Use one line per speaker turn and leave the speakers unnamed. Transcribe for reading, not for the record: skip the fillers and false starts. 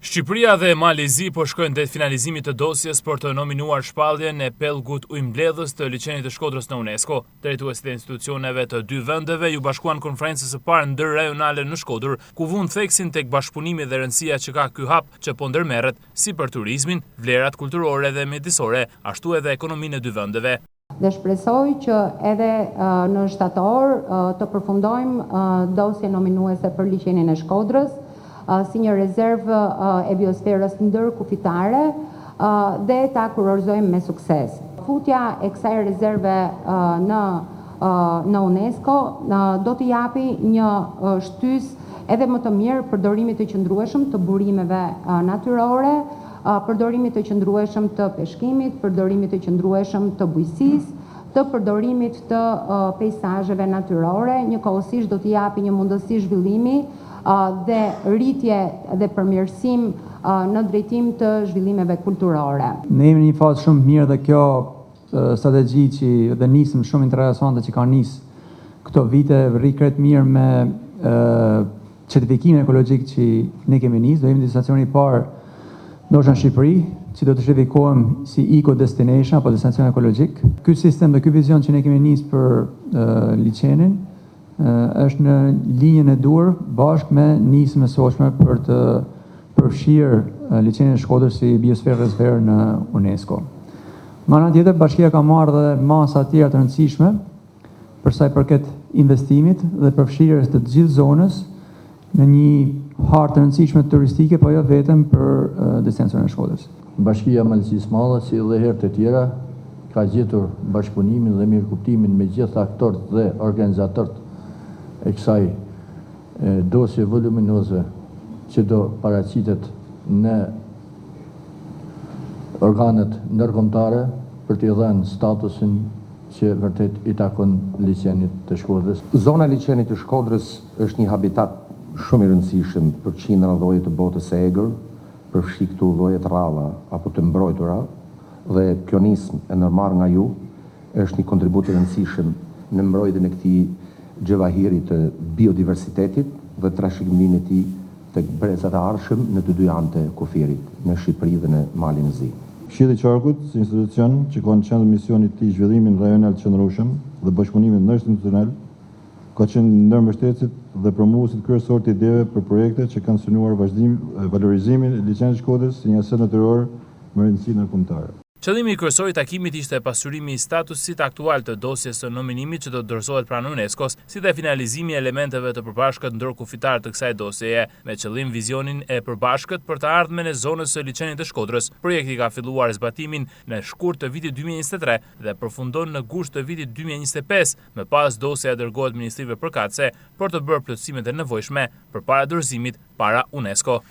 Shqipëria dhe Malezi po shkojnë drejt finalizimit të dosjes për të nominuar shpalljen e pellgut ujëmbledhës të liçenit të Shkodrës në UNESCO. Drejtuesit e institucioneve të dy vendeve ju bashkuan konferencës së parë ndërrajonale në Shkodër, ku vun theksin tek bashkëpunimi dhe rëndësia që ka ky hap që po ndërmerret si për turizmin, vlerat kulturore dhe mjedisore, ashtu edhe ekonominë e dy vendeve.
Dhe shpresoj që edhe në shtator të përfundojmë dosje nominuese për liçenin e Shkodrës, si një rezervë e biosferës ndërkufitare dhe ta kurorëzojmë me sukses. Futja e kësaj rezerve në UNESCO do të japi një shtysë edhe më të mirë përdorimit të qëndrueshëm të burimeve natyrore, përdorimit të qëndrueshëm të peshkimit, përdorimit të qëndrueshëm të bujqësisë, të përdorimit të peizazheve natyrore, njëkohësisht do të japi një mundësi zhvillimi dhe rritje dhe përmirësim në drejtim të zhvillimeve kulturore.
Ne jemi në një fazë shumë mirë dhe kjo strategji që dhe nisëm shumë interesante që ka nisë këto vite rikret mirë me certifikimin ekologjik që ne kemi nisë. Do jemi destinacioni i parë ndoshta në Shqipëri që do të certifikohem si eco destination apo destinacion ekologjik. Ky sistem dhe ky vizion që ne kemi nisë për liçenin është në linjën e duhur bashkë me nismë e sotshme për të përfshirë liçenin e Shkodrës si biosferë rezervë në UNESCO. Nga ana tjetër, bashkia ka marrë dhe masa të tjera të rëndësishme për sa i përket investimit dhe përfshirjes të gjithë zonës në një hartë të rëndësishme turistike, po jo vetëm për destinacionin e Shkodrës.
Bashkia Malëzisë Madhe, si dhe herë të tjera, ka gjetur bashkëpunimin dhe mirëkuptimin me gjithë aktorët dhe organizatorët e kësaj dosje voluminoze që do paraqitet në organet ndërkombëtare për t'i dhënë statusin që vërtet i takon liçenit të Shkodrës.
Zona e liçenit të Shkodrës është një habitat shumë i rëndësishëm për qindra lloje të botës së egër, përfshi këtu lloje të rralla apo të mbrojtura, dhe kjo nismë e ndërmarrë nga ju është një kontribut i rëndësishëm në mbrojtjen e këtij gjevahiri të biodiversitetit dhe trashëgiminë e tij tek brezat e ardhshëm në të dy anët e kufirit, në Shqipëri dhe në Malin e Zi.
Fshirë i Qarkut, si institucion që ka në qendër misionit të tij zhvillimin rajonal të qëndrueshëm dhe bashkëpunimin ndërinstitucional, ka qenë ndër mbështetësit dhe promovuesit kryesor të ideve për projekte që kanë synuar valorizimin e liçenit të Shkodrës si një aset natyror me rëndësi ndërkombëtare.
Qëllimi kryesor i takimit ishte pasurimi i statusit aktual të dosjes së nominimit që do të dorëzohet pranë UNESCO-s, si dhe finalizimi i elementeve të përbashkët ndërkufitar të kësaj dosjeje, me qëllim vizionin e përbashkët për të ardhmen e zonës së liçenit të Shkodrës. Projekti ka filluar zbatimin në shkurt të vitit 2023 dhe përfundon në gusht të vitit 2025, më pas dosja dërgohet ministrive përkatëse për të bërë plotësimet e nevojshme përpara dorëzimit para UNESCO.